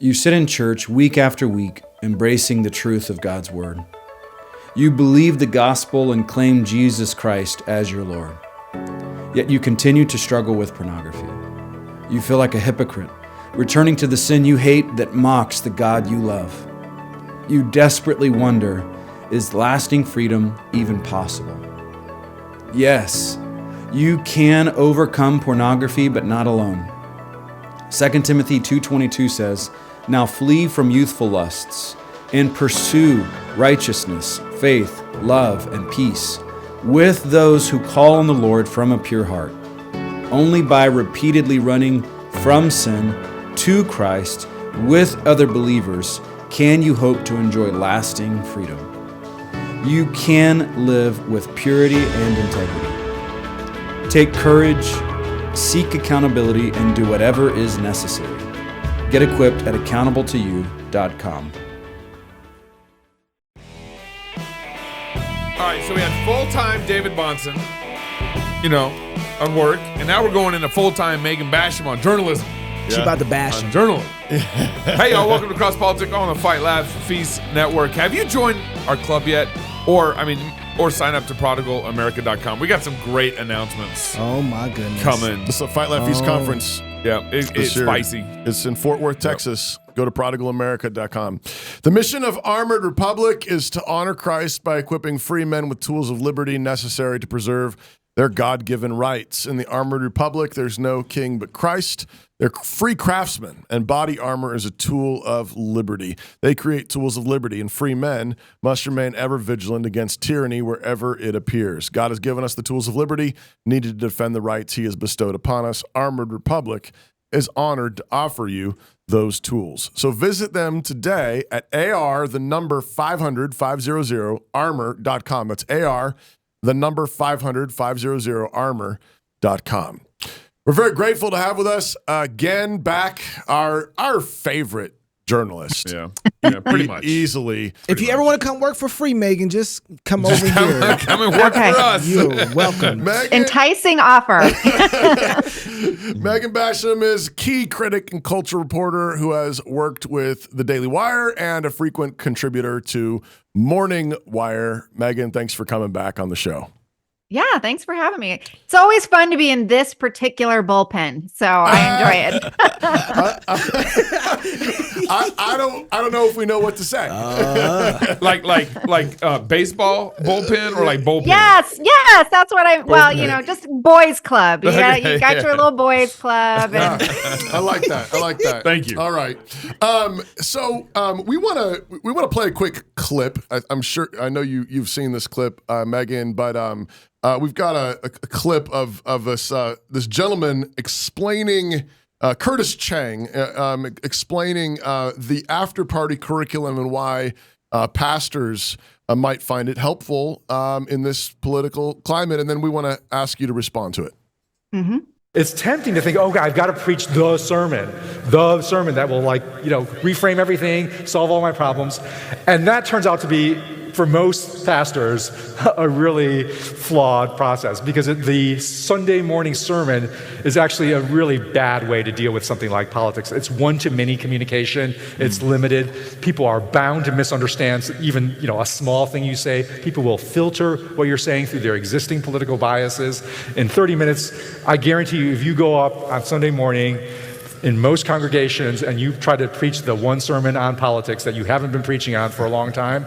You sit in church week after week, embracing the truth of God's word. You believe the gospel and claim Jesus Christ as your Lord. Yet you continue to struggle with pornography. You feel like a hypocrite, returning to the sin you hate that mocks the God you love. You desperately wonder, is lasting freedom even possible? Yes, you can overcome pornography, but not alone. 2 Timothy 2:22 says, "Now flee from youthful lusts and pursue righteousness, faith, love, and peace with those who call on the Lord from a pure heart." Only by repeatedly running from sin to Christ with other believers can you hope to enjoy lasting freedom. You can live with purity and integrity. Take courage, seek accountability, and do whatever is necessary. Get equipped at accountable2you.com. All right, so we had full-time David Bonson, on work, and now we're going into full-time Megan Basham on journalism. She about to bash On him. journalism. Hey, y'all, welcome to Cross Politics on the Fight Labs Feast Network. Have you joined our club yet? Or sign up to prodigalamerica.com. We got some great announcements Oh my goodness. coming. It's the Fight Laugh Feast Conference. Yeah, it's this year. spicy. It's in Fort Worth, Texas. Go to prodigalamerica.com. The mission of Armored Republic is to honor Christ by equipping free men with tools of liberty necessary to preserve their God-given rights. In the Armored Republic, there's no king but Christ. They're free craftsmen, and body armor is a tool of liberty. They create tools of liberty, and free men must remain ever vigilant against tyranny wherever it appears. God has given us the tools of liberty, needed to defend the rights he has bestowed upon us. Armored Republic is honored to offer you those tools. So visit them today at AR500-500-armor.com. That's AR500-500-armor.com. We're very grateful to have with us again back our favorite journalist. Yeah, pretty much. Easily. If you ever want to come work for free, Megan, just come over here. Come and work Okay. for us. You're welcome. Enticing offer. Megan Basham is key critic and culture reporter who has worked with The Daily Wire and a frequent contributor to Morning Wire. Megan, thanks for coming back on the show. Yeah, thanks for having me. It's always fun to be in this particular bullpen, so I enjoy it. I don't know if we know what to say. like baseball bullpen or like bullpen? Yes, that's what just boys club. You got your little boys club. And I like that. Thank you. All right. So we want to play a quick clip. I'm sure I know you've seen this clip, Megan, but we've got a clip of this gentleman explaining. Curtis Chang explaining the after-party curriculum and why pastors might find it helpful in this political climate, and then we want to ask you to respond to it. mm-hmm. It's tempting to think, okay, I've got to preach the sermon that will reframe everything, solve all my problems. And that turns out to be, for most pastors, a really flawed process, because the Sunday morning sermon is actually a really bad way to deal with something like politics. It's one-to-many communication. It's limited. People are bound to misunderstand even a small thing you say. People will filter what you're saying through their existing political biases. In 30 minutes, I guarantee you, if you go up on Sunday morning in most congregations and you try to preach the one sermon on politics that you haven't been preaching on for a long time,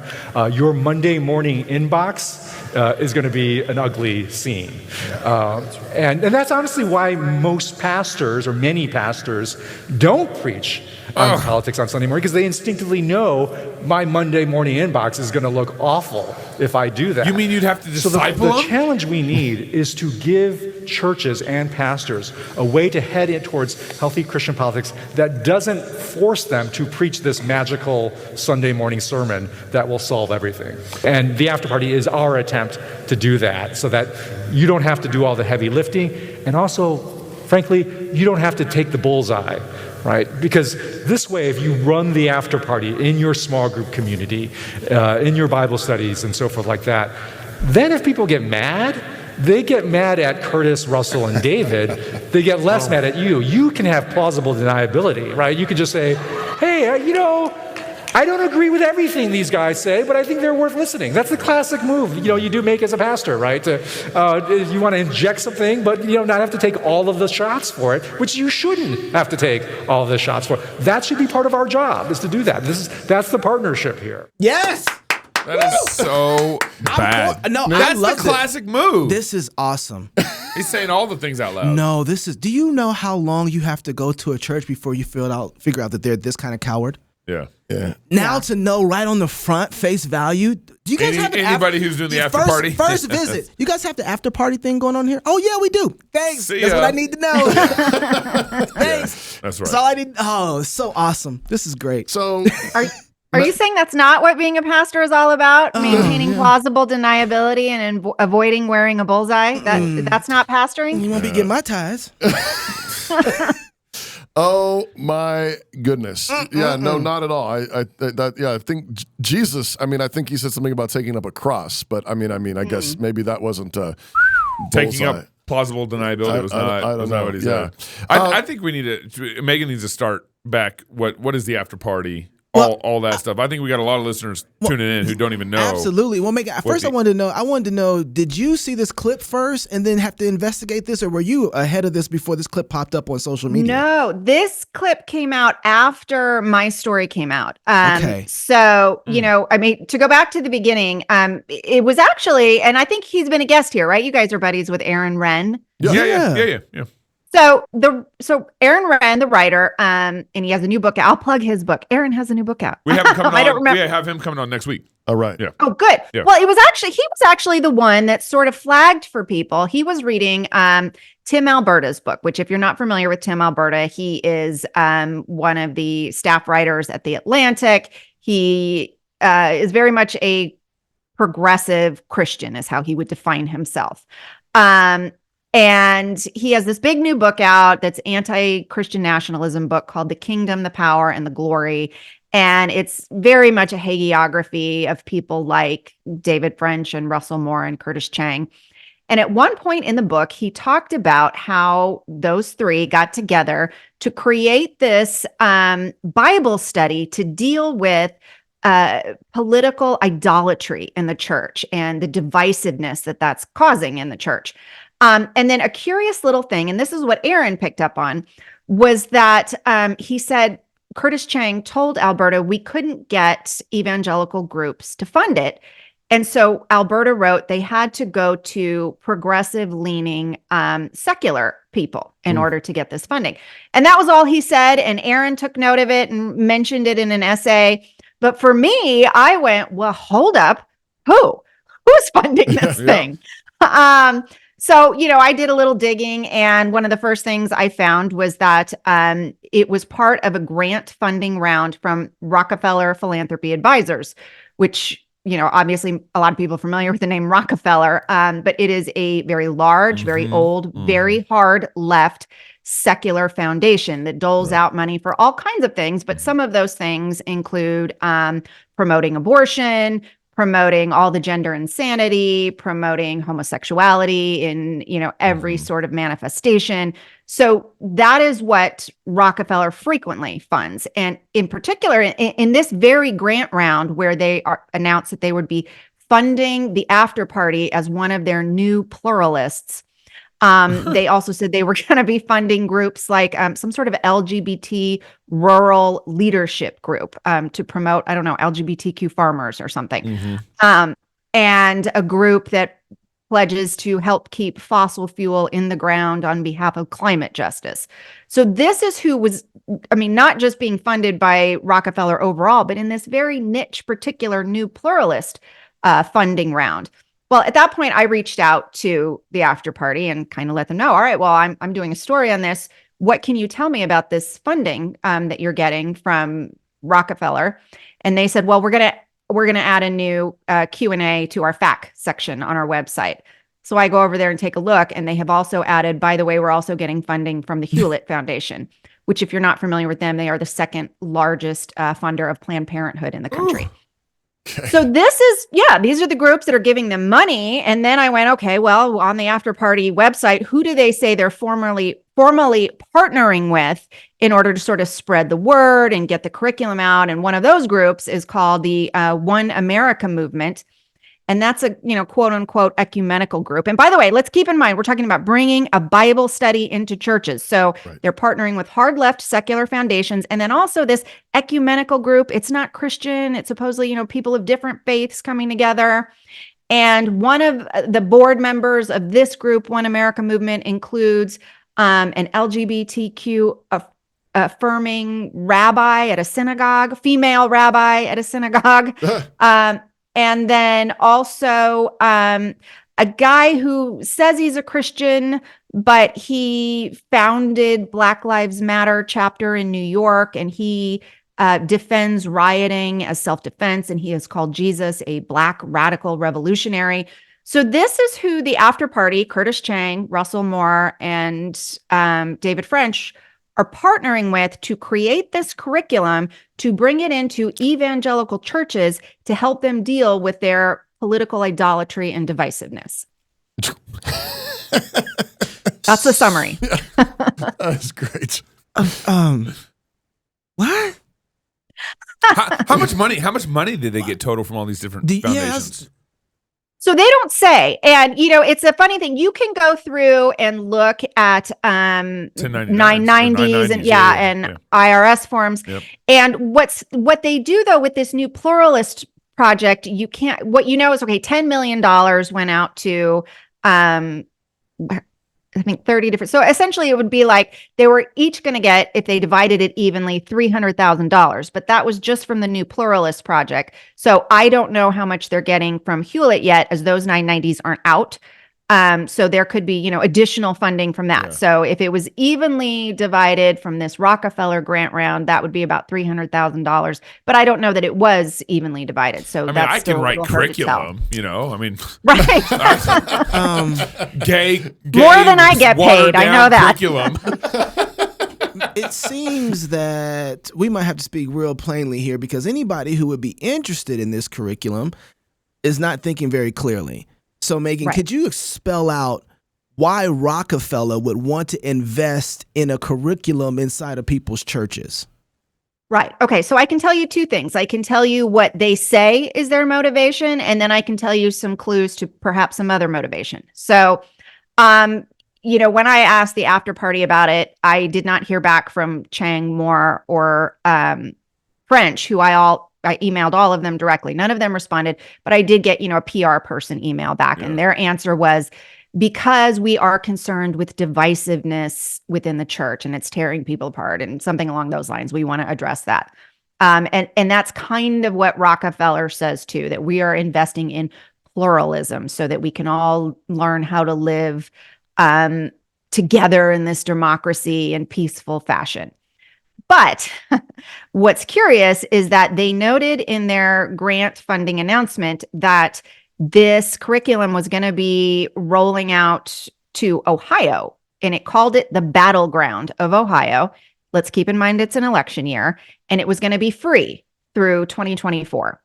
your Monday morning inbox is going to be an ugly scene. And that's honestly why most pastors, or many pastors, don't preach on politics on Sunday morning, because they instinctively know my Monday morning inbox is going to look awful if I do that. You mean you'd have to disciple the them? challenge we need is to give churches and pastors a way to head in towards healthy Christian politics that doesn't force them to preach this magical Sunday morning sermon that will solve everything. And the after party is our attempt to do that, so that you don't have to do all the heavy lifting, and also, frankly, you don't have to take the bullseye. Right? Because this way, if you run the after party in your small group community, in your Bible studies and so forth like that, then if people get mad, they get mad at Curtis, Russell, and David. They get less mad at you. You can have plausible deniability, right? You can just say, hey, I don't agree with everything these guys say, but I think they're worth listening. That's the classic move, you do make as a pastor, right? You want to inject something, but not have to take all of the shots for it, which you shouldn't have to take all of the shots for. That should be part of our job, is to do that. That's the partnership here. Yes. That is so bad. That's the classic move. This is awesome. He's saying all the things out loud. No, do you know how long you have to go to a church before you figure out that they're this kind of coward? Yeah. Now to know right on the front, face value. Do you guys have anybody who's doing the after party? First visit. You guys have the after party thing going on here? Oh, yeah, we do. Thanks. See That's ya. what I need to know. Thanks. Yeah, that's right. That's all I need. Oh, so awesome. This is great. So Are you saying that's not what being a pastor is all about? Maintaining plausible deniability and avoiding wearing a bullseye? That's not pastoring? You won't be getting my ties. Oh my goodness! Yeah, no, not at all. I think Jesus. I think he said something about taking up a cross, but I guess maybe that wasn't Taking bullseye. up plausible deniability was I don't not know. what he Yeah. said. I think we need to. Megan needs to start back. What is the after party? All that stuff. I think we got a lot of listeners tuning in who don't even know. Absolutely. Well, Megan, first I wanted to know, did you see this clip first and then have to investigate this, or were you ahead of this before this clip popped up on social media? No, this clip came out after my story came out. Okay. So, to go back to the beginning, it was actually, and I think he's been a guest here, right? You guys are buddies with Aaron Wren. Yeah. So Aaron Wren, the writer, and he has a new book out. I'll plug his book. Aaron has a new book out. We have him coming on. I don't remember. We have him coming on next week. All right. Yeah. Oh, good. Yeah. Well, he was actually the one that sort of flagged for people. He was reading Tim Alberta's book, which, if you're not familiar with Tim Alberta, he is one of the staff writers at The Atlantic. He is very much a progressive Christian, is how he would define himself. And he has this big new book out that's anti-Christian nationalism book called The Kingdom, the Power, and the Glory. And it's very much a hagiography of people like David French and Russell Moore and Curtis Chang. And at one point in the book, he talked about how those three got together to create this Bible study to deal with political idolatry in the church and the divisiveness that's causing in the church. And then a curious little thing, and this is what Aaron picked up on, was that he said Curtis Chang told Alberta we couldn't get evangelical groups to fund it. And so Alberta wrote they had to go to progressive-leaning secular people in order to get this funding. And that was all he said, and Aaron took note of it and mentioned it in an essay. But for me, I went, well, hold up. Who's funding this thing? So, I did a little digging, and one of the first things I found was that it was part of a grant funding round from Rockefeller Philanthropy Advisors, which, obviously a lot of people are familiar with the name Rockefeller, but it is a very large, very old, very hard left secular foundation that doles out money for all kinds of things. But some of those things include promoting abortion, promoting all the gender insanity, promoting homosexuality in, every sort of manifestation. So that is what Rockefeller frequently funds. And in particular, in this very grant round where they announced that they would be funding the after party as one of their new pluralists, they also said they were going to be funding groups like some sort of LGBT rural leadership group to promote, LGBTQ farmers or something. And a group that pledges to help keep fossil fuel in the ground on behalf of climate justice. So this is who was, not just being funded by Rockefeller overall, but in this very niche, particular new pluralist funding round. Well, at that point, I reached out to the after party and kind of let them know, all right, well, I'm doing a story on this. What can you tell me about this funding that you're getting from Rockefeller? And they said, well, we're gonna add a new Q&A to our FAQ section on our website. So I go over there and take a look, and they have also added, by the way, we're also getting funding from the Hewlett Foundation, which, if you're not familiar with them, they are the second largest funder of Planned Parenthood in the country. Ooh. Okay. So these are the groups that are giving them money. And then I went, okay, well, on the after party website, who do they say they're formally formally partnering with in order to sort of spread the word and get the curriculum out. And one of those groups is called the One America Movement. And that's a, quote unquote ecumenical group. And by the way, let's keep in mind, we're talking about bringing a Bible study into churches. So they're partnering with hard left secular foundations. And then also this ecumenical group. It's not Christian. It's supposedly, people of different faiths coming together. And one of the board members of this group, One America Movement, includes an LGBTQ affirming rabbi at a synagogue, female rabbi at a synagogue. And then also a guy who says he's a Christian, but he founded Black Lives Matter chapter in New York, and he defends rioting as self-defense, and he has called Jesus a Black radical revolutionary. So this is who the after party, Curtis Chang, Russell Moore, and David French are partnering with to create this curriculum to bring it into evangelical churches to help them deal with their political idolatry and divisiveness. That's the summary. That's great. What? How much money did they get total from all these different foundations? So they don't say. And, it's a funny thing. You can go through and look at 990s and IRS forms. Yep. And what they do, though, with this new pluralist project, is, $10 million went out to, I think 30 different. So essentially it would be like they were each going to get, if they divided it evenly, $300,000, but that was just from the new pluralist project. So I don't know how much they're getting from Hewlett yet, as those 990s aren't out. So there could be, additional funding from that. Yeah. So if it was evenly divided from this Rockefeller grant round, that would be about $300,000. But I don't know that it was evenly divided. So I can write curriculum, right? Gay more than I get paid. I know that. It seems that we might have to speak real plainly here, because anybody who would be interested in this curriculum is not thinking very clearly. So, Megan, could you spell out why Rockefeller would want to invest in a curriculum inside of people's churches? Right. Okay. So I can tell you two things. I can tell you what they say is their motivation, and then I can tell you some clues to perhaps some other motivation. So, when I asked the after party about it, I did not hear back from Chang, Moore, or French, who I emailed all of them directly. None of them responded, but I did get, a PR person email back. Yeah. And their answer was, because we are concerned with divisiveness within the church and it's tearing people apart and something along those lines, we want to address that. And that's kind of what Rockefeller says too, that we are investing in pluralism so that we can all learn how to live together in this democracy in peaceful fashion. But what's curious is that they noted in their grant funding announcement that this curriculum was going to be rolling out to Ohio, and it called it the battleground of Ohio. Let's keep in mind it's an election year, and it was going to be free through 2024.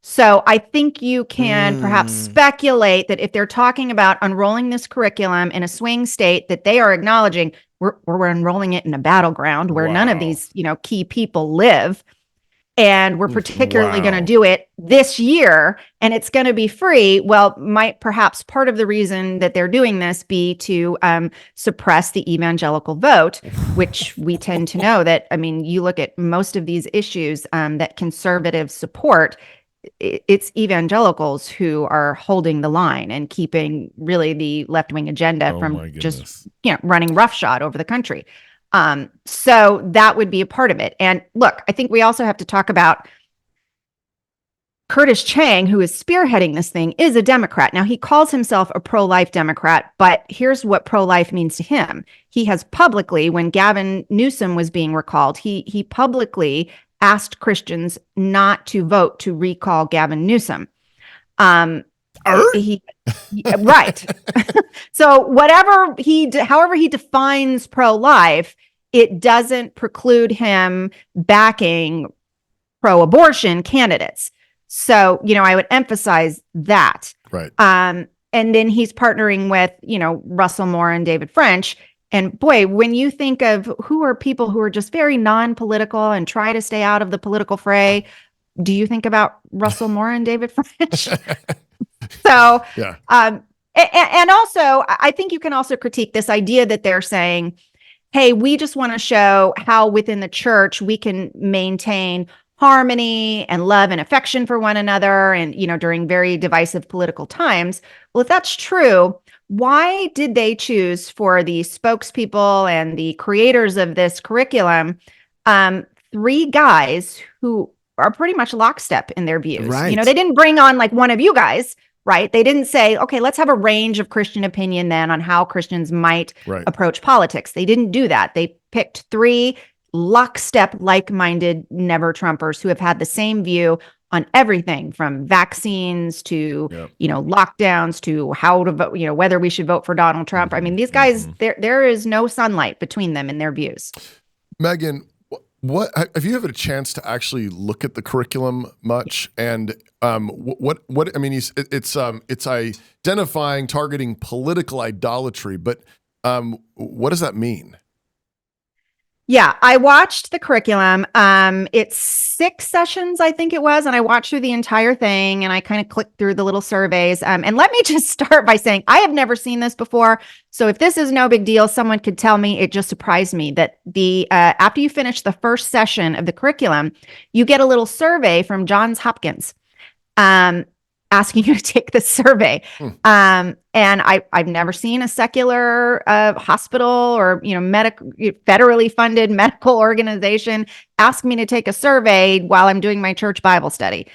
So I think you can perhaps speculate that if they're talking about unrolling this curriculum in a swing state, that they are acknowledging we're enrolling it in a battleground where none of these, key people live. And we're particularly going to do it this year, and it's going to be free. Well, might perhaps part of the reason that they're doing this be to suppress the evangelical vote, which we tend to know that, you look at most of these issues that conservatives support, it's evangelicals who are holding the line and keeping really the left-wing agenda from just running roughshod over the country. So that would be a part of it. And look, I think we also have to talk about Curtis Chang, who is spearheading this thing, is a Democrat. Now, he calls himself a pro-life Democrat, but here's what pro-life means to him. He has publicly, when Gavin Newsom was being recalled, he publicly asked Christians not to vote to recall Gavin Newsom. Right. So however he defines pro-life, it doesn't preclude him backing pro-abortion candidates. So, I would emphasize that. Right. And then he's partnering with, Russell Moore and David French. And boy, when you think of who are people who are just very non-political and try to stay out of the political fray, do you think about Russell Moore and David French? So, Yeah. and also, I think you can also critique this idea that they're saying, hey, we just want to show how within the church we can maintain harmony and love and affection for one another, and during very divisive political times. Well, if that's true, why did they choose for the spokespeople and the creators of this curriculum 3 guys who are pretty much lockstep in their views? Right. They didn't bring on like one of you guys, right? They didn't say, okay, let's have a range of Christian opinion then on how Christians might approach politics. They didn't do that. They picked 3 lockstep, like-minded never-Trumpers who have had the same view on everything from vaccines to, lockdowns to how to vote, whether we should vote for Donald Trump. I mean, these guys, there is no sunlight between them in their views. Megan, what have you had a chance to actually look at the curriculum much? And what I mean, it's identifying, targeting political idolatry, but what does that mean? Yeah, I watched the curriculum. It's 6 sessions, I think it was, and I watched through the entire thing, and I kind of clicked through the little surveys. And let me just start by saying I have never seen this before. So if this is no big deal, someone could tell me. It just surprised me that after you finish the first session of the curriculum, you get a little survey from Johns Hopkins, asking you to take this survey. And I've never seen a secular hospital or federally funded medical organization ask me to take a survey while I'm doing my church Bible study.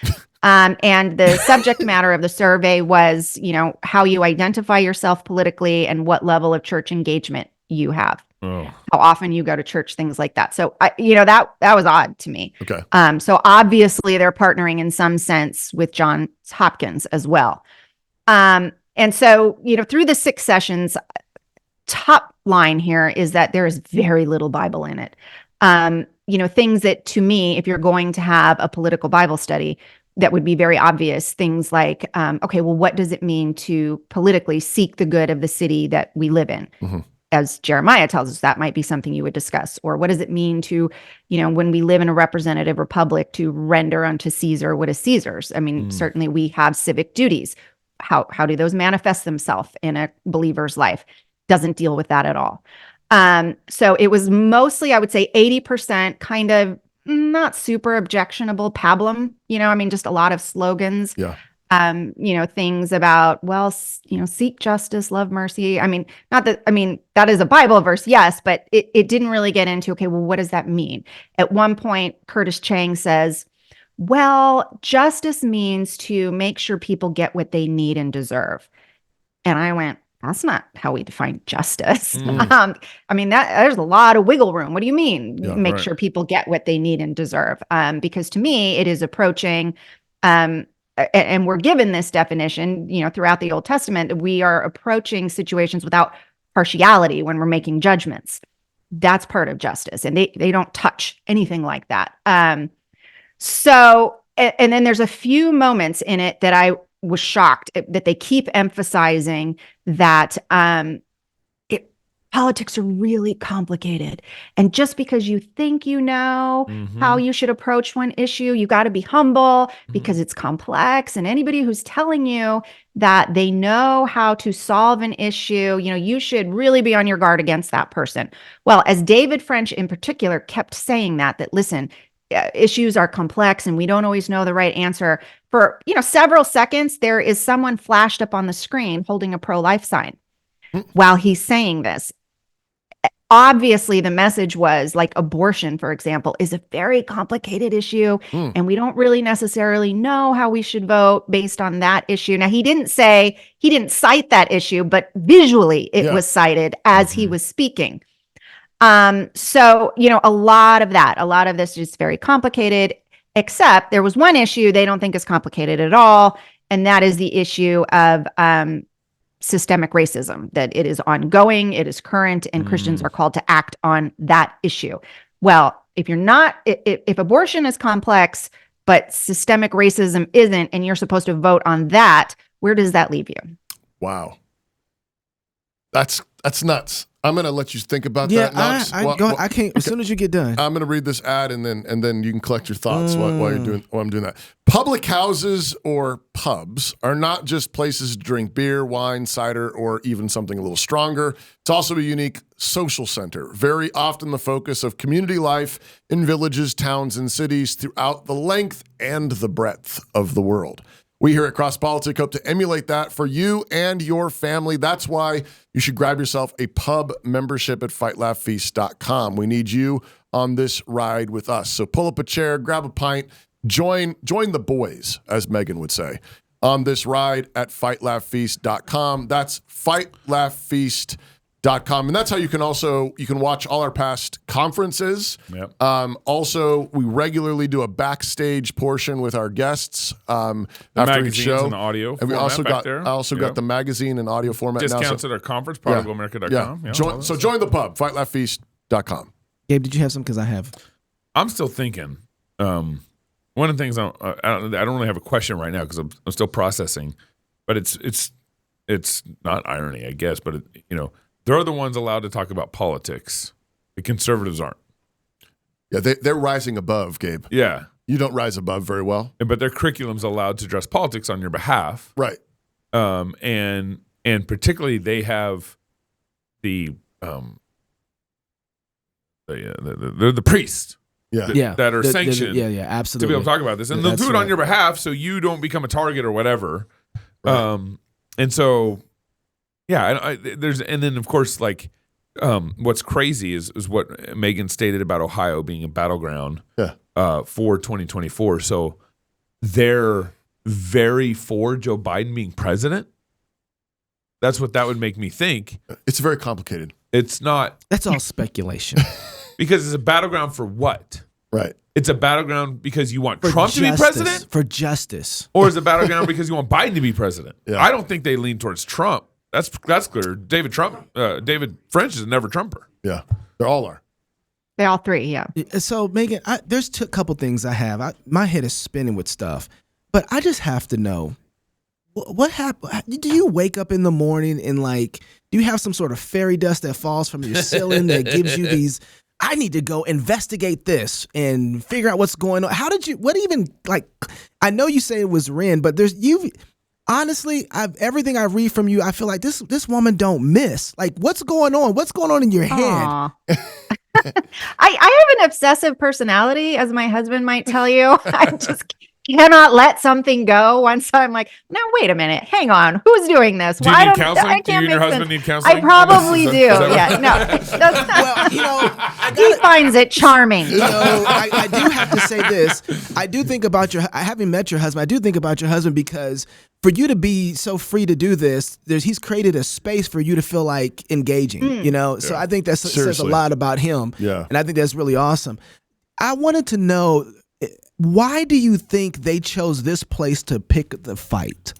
And the subject matter of the survey was, how you identify yourself politically and what level of church engagement you have. Oh. How often you go to church, things like that. So that was odd to me. Okay. So obviously they're partnering in some sense with Johns Hopkins as well. And so, through the 6 sessions, top line here is that there is very little Bible in it. Things that to me, if you're going to have a political Bible study, that would be very obvious. Things like, okay, well, what does it mean to politically seek the good of the city that we live in? Mm-hmm. As Jeremiah tells us, that might be something you would discuss. Or what does it mean to, when we live in a representative republic, to render unto Caesar what is Caesar's? I mean, certainly we have civic duties. How do those manifest themselves in a believer's life? Doesn't deal with that at all. So it was mostly, I would say 80% kind of not super objectionable pablum, just a lot of slogans. Yeah. Things about, seek justice, love mercy. That is a Bible verse, yes, but it didn't really get into, okay, well, what does that mean? At one point, Curtis Chang says, well, justice means to make sure people get what they need and deserve. And I went, that's not how we define justice. There's a lot of wiggle room. What do you mean? Make sure people get what they need and deserve? Because to me, it is approaching, and we're given this definition, throughout the Old Testament, we are approaching situations without partiality when we're making judgments. That's part of justice, and they don't touch anything like that. So, and then there's a few moments in it that I was shocked that they keep emphasizing that politics are really complicated. And just because you think how you should approach one issue, you got to be humble because it's complex. And anybody who's telling you that they know how to solve an issue, you should really be on your guard against that person. Well, as David French in particular kept saying that listen, issues are complex and we don't always know the right answer. For, several seconds, there is someone flashed up on the screen holding a pro-life sign while he's saying this. Obviously, the message was like abortion, for example, is a very complicated issue, and we don't really necessarily know how we should vote based on that issue. Now, he didn't cite that issue, but visually it was cited as he was speaking. So, a lot of this is very complicated, except there was one issue they don't think is complicated at all, and that is the issue of systemic racism, that it is ongoing, it is current, and Christians are called to act on that issue. Well, if abortion is complex, but systemic racism isn't, and you're supposed to vote on that, where does that leave you? Wow. That's nuts. I'm going to let you think about Yeah, that. I can't. As soon as you get done, I'm going to read this ad, and then you can collect your thoughts while I'm doing that. Public houses or pubs are not just places to drink beer, wine, cider, or even something a little stronger. It's also a unique social center, very often the focus of community life in villages, towns, and cities throughout the length and the breadth of the world. We here at Cross Politic hope to emulate that for you and your family. That's why you should grab yourself a pub membership at fightlaughfeast.com. We need you on this ride with us. So pull up a chair, grab a pint, join the boys, as Megan would say, on this ride at fightlaughfeast.com. That's fightlaughfeast.com. And that's how you can watch all our past conferences. Yep. Also, we regularly do a backstage portion with our guests after each show. And audio and we also got there. I also got the magazine and audio format discounts at our conference, prodigalamerica.com. Yeah. Join the pub, fightlaughfeast.com. Gabe, did you have some? Because I have. I'm still thinking. One of the things I don't really have a question right now because I'm still processing, but it's not irony, I guess, but they're the ones allowed to talk about politics. The conservatives aren't. Yeah, they're rising above, Gabe. Yeah. You don't rise above very well. But their curriculum's allowed to address politics on your behalf. Right. And particularly they have they're the priests. That are sanctioned. Absolutely. To be able to talk about this. And they'll do it on your behalf so you don't become a target or whatever. Right. And so and then of course, like, what's crazy is what Megan stated about Ohio being a battleground for 2024. So they're very for Joe Biden being president. That's what that would make me think. It's very complicated. It's not. That's all speculation. Because it's a battleground for what? Right. It's a battleground because you want Trump to be president? For justice. Or is it a battleground because you want Biden to be president? Yeah. I don't think they lean towards Trump. That's clear. David French is never Trumper. Yeah, they all are. They all three, yeah. So, Megan, there's a couple things I have. My head is spinning with stuff, but I just have to know, what happened? Do you wake up in the morning and, like, do you have some sort of fairy dust that falls from your ceiling that gives you these, I need to go investigate this and figure out what's going on? I know you say it was Ren, but honestly, everything I read from you, I feel like this woman don't miss. Like, what's going on? What's going on in your head? I have an obsessive personality, as my husband might tell you. I just cannot let something go once I'm like, no, wait a minute, hang on, who's doing this? Do you need counseling? Do you and your husband need counseling? I probably do. Yeah, no, that's not. He finds it charming. I do have to say this. I do think about having met your husband. I do think about your husband because for you to be so free to do this, he's created a space for you to feel like engaging. So I think that says a lot about him. Yeah, and I think that's really awesome. I wanted to know, why do you think they chose this place to pick the fight?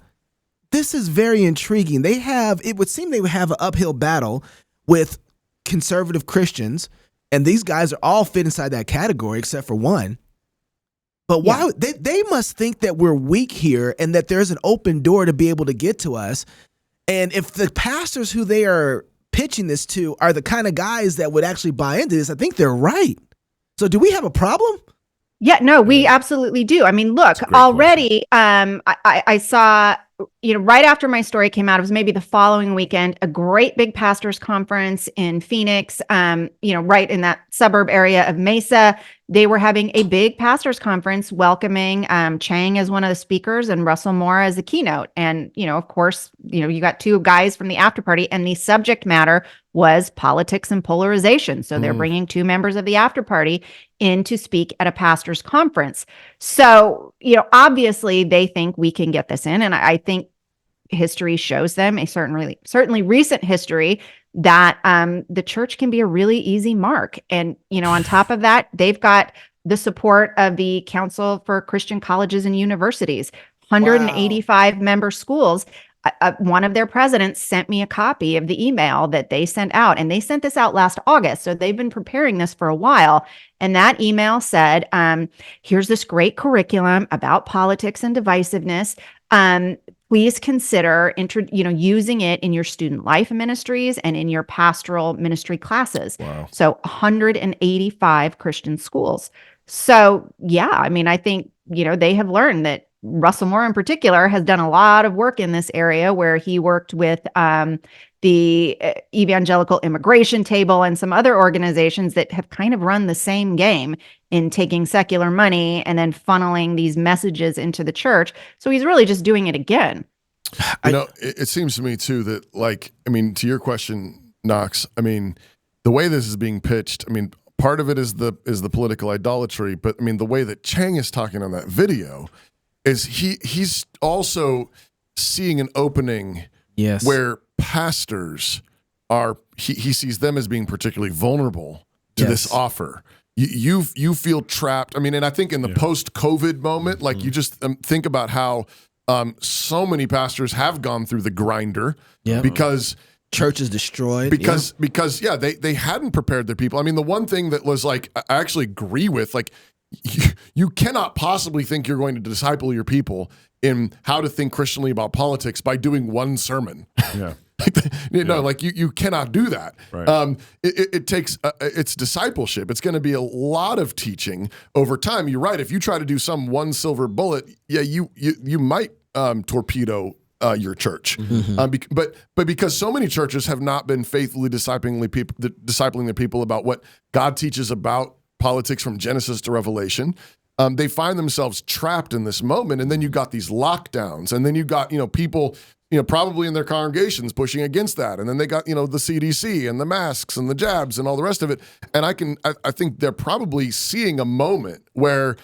This is very intriguing. It would seem they would have an uphill battle with conservative Christians, and these guys are all fit inside that category except for one. But why they must think that we're weak here and that there's an open door to be able to get to us. And if the pastors who they are pitching this to are the kind of guys that would actually buy into this, I think they're right. So do we have a problem? Yeah, no, we absolutely do. I mean, look, already, I saw, right after my story came out, it was maybe the following weekend, a great big pastors conference in Phoenix, right in that suburb area of Mesa. They were having a big pastors conference welcoming Chang as one of the speakers and Russell Moore as the keynote. And, of course, you got two guys from the after party, and the subject matter was politics and polarization. So they're bringing two members of the after party in to speak at a pastors conference. So, obviously they think we can get this in. And I think history shows them, certainly recent history, that the church can be a really easy mark. And, on top of that, they've got the support of the Council for Christian Colleges and Universities, 185 member schools. one of their presidents sent me a copy of the email that they sent out, and they sent this out last August. So they've been preparing this for a while. And that email said, here's this great curriculum about politics and divisiveness. Please consider using it in your student life ministries and in your pastoral ministry classes. Wow. So 185 Christian schools. So yeah, I mean, I think, they have learned that Russell Moore in particular has done a lot of work in this area, where he worked with the Evangelical Immigration Table and some other organizations that have kind of run the same game in taking secular money and then funneling these messages into the church. So he's really just doing it again. It seems to me too that, to your question, Knox, the way this is being pitched, part of it is the political idolatry, but the way that Chang is talking on that video is he's also seeing an opening where pastors he sees them as being particularly vulnerable to this offer. You feel trapped. And I think in the post-COVID moment, you just think about how so many pastors have gone through the grinder because church is destroyed because they hadn't prepared their people. The one thing that was I actually agree with, you cannot possibly think you're going to disciple your people in how to think Christianly about politics by doing one sermon. Yeah. You cannot do that. Right. It takes it's discipleship. It's going to be a lot of teaching over time. You're right. If you try to do some one silver bullet, you might torpedo your church. Mm-hmm. But because so many churches have not been faithfully discipling their people about what God teaches about politics from Genesis to Revelation, they find themselves trapped in this moment. And then you got these lockdowns, and then you got people probably in their congregations pushing against that, and then they got the CDC and the masks and the jabs and all the rest of it. And I think they're probably seeing a moment where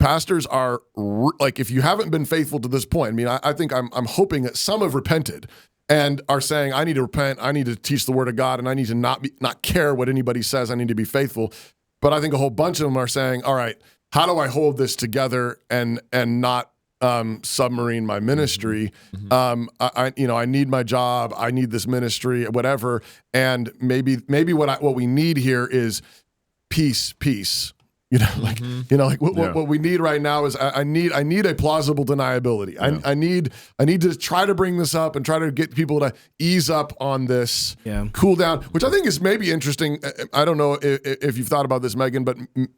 pastors are if you haven't been faithful to this point. I think I'm hoping that some have repented and are saying, I need to repent, I need to teach the word of God, and I need to not care what anybody says, I need to be faithful. But I think a whole bunch of them are saying, all right, how do I hold this together and not submarine my ministry? I need my job, I need this ministry, whatever. And maybe what we need here is peace. What we need right now is I need a plausible deniability. Yeah. I need to try to bring this up and try to get people to ease up on this, cool down, which I think is maybe interesting. I don't know if you've thought about this, Megan, but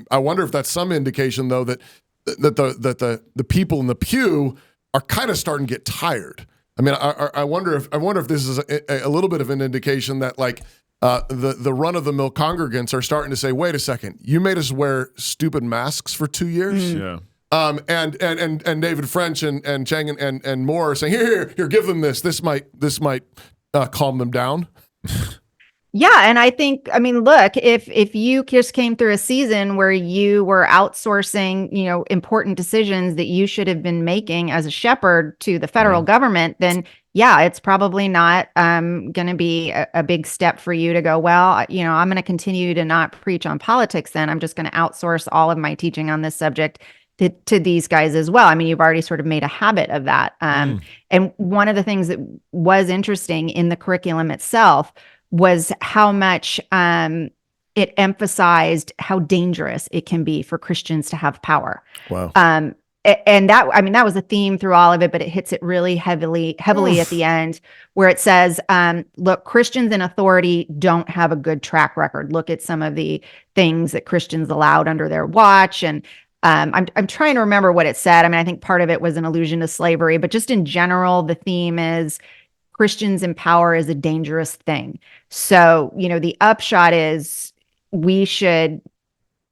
I wonder if that's some indication though that the people in the pew are kind of starting to get tired. I wonder if this is a little bit of an indication that the run-of-the-mill congregants are starting to say, wait a second, you made us wear stupid masks for 2 years? Yeah. And David French and Chang and Moore are saying, here, give them this. This might calm them down. Yeah. And I think, look, if you just came through a season where you were outsourcing, important decisions that you should have been making as a shepherd to the federal government, then yeah, it's probably not going to be a big step for you to go, well, I'm going to continue to not preach on politics then. I'm just going to outsource all of my teaching on this subject to these guys as well. You've already sort of made a habit of that. And one of the things that was interesting in the curriculum itself was how much it emphasized how dangerous it can be for Christians to have power. Wow. And that was a theme through all of it, but it hits it really heavily at the end, where it says, look, Christians in authority don't have a good track record. Look at some of the things that Christians allowed under their watch. And I'm trying to remember what it said. I think part of it was an allusion to slavery, but just in general, the theme is Christians in power is a dangerous thing. So, the upshot is we should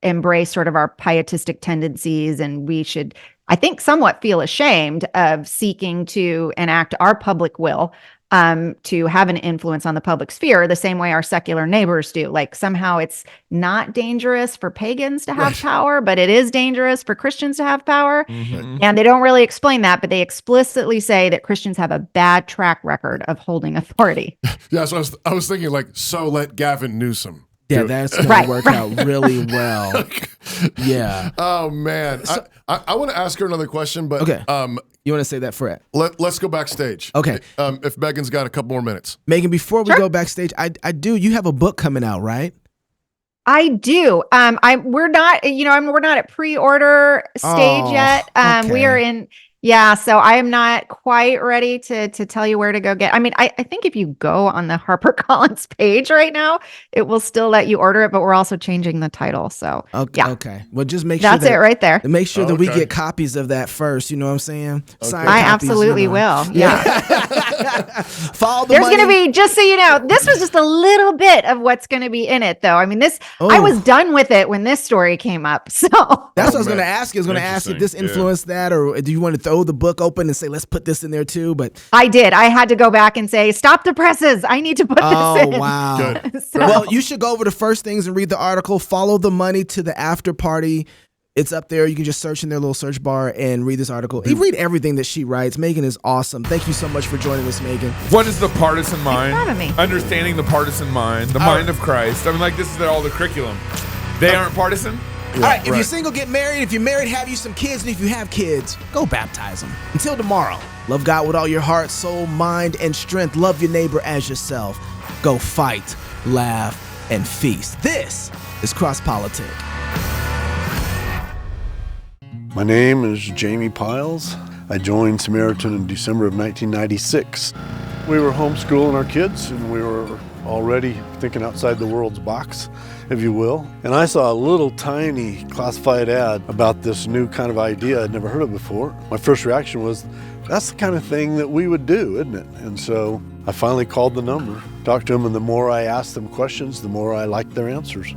embrace sort of our pietistic tendencies, and we should, I think, somewhat feel ashamed of seeking to enact our public will, to have an influence on the public sphere the same way our secular neighbors do. Somehow it's not dangerous for pagans to have power, but it is dangerous for Christians to have power. Mm-hmm. And they don't really explain that, but they explicitly say that Christians have a bad track record of holding authority. Yeah, so I was thinking so let Gavin Newsom. Yeah, that's going to work out really well. Yeah. Oh, man. So, I want to ask her another question, but okay. You want to say that for it? Let's go backstage. Okay. If Megan's got a couple more minutes. Megan, before we go backstage, I do. You have a book coming out, right? I do. We're not at pre-order stage yet. Okay. We are in. Yeah, so I am not quite ready to tell you where to go get. I mean, I think if you go on the HarperCollins page right now, it will still let you order it, but we're also changing the title. So okay. Well, just make sure that's it right there. Make sure that we get copies of that first. You know what I'm saying? Okay. I absolutely will. Yeah. Follow the There's money. going to be, just so you know, this was just a little bit of what's going to be in it, though. I mean, I was done with it when this story came up. So that's what I was going to ask you. I was going to ask if this Interesting. influenced that, or do you want to throw the book open and say, let's put this in there too? But I did. I had to go back and say, stop the presses. I need to put this in. oh, wow. Good. So- Well, you should go over to First Things and read the article. Follow the money to the after party. It's up there. You can just search in their little search bar and read this article. You read everything that she writes. Megan is awesome. Thank you so much for joining us, Megan. What is the partisan mind? for having me. Understanding the partisan mind, the mind of Christ. I mean, like, this is all the curriculum. They aren't partisan? All right, if you're single, get married. If you're married, have you some kids. And if you have kids, go baptize them. Until tomorrow, love God with all your heart, soul, mind, and strength. Love your neighbor as yourself. Go fight, laugh, and feast. This is Cross Politic. My name is Jamie Piles. I joined Samaritan in December of 1996. We were homeschooling our kids, and we were already thinking outside the world's box, if you will. And I saw a little tiny classified ad about this new kind of idea I'd never heard of before. My first reaction was, that's the kind of thing that we would do, isn't it? And so I finally called the number, talked to them, and the more I asked them questions, the more I liked their answers.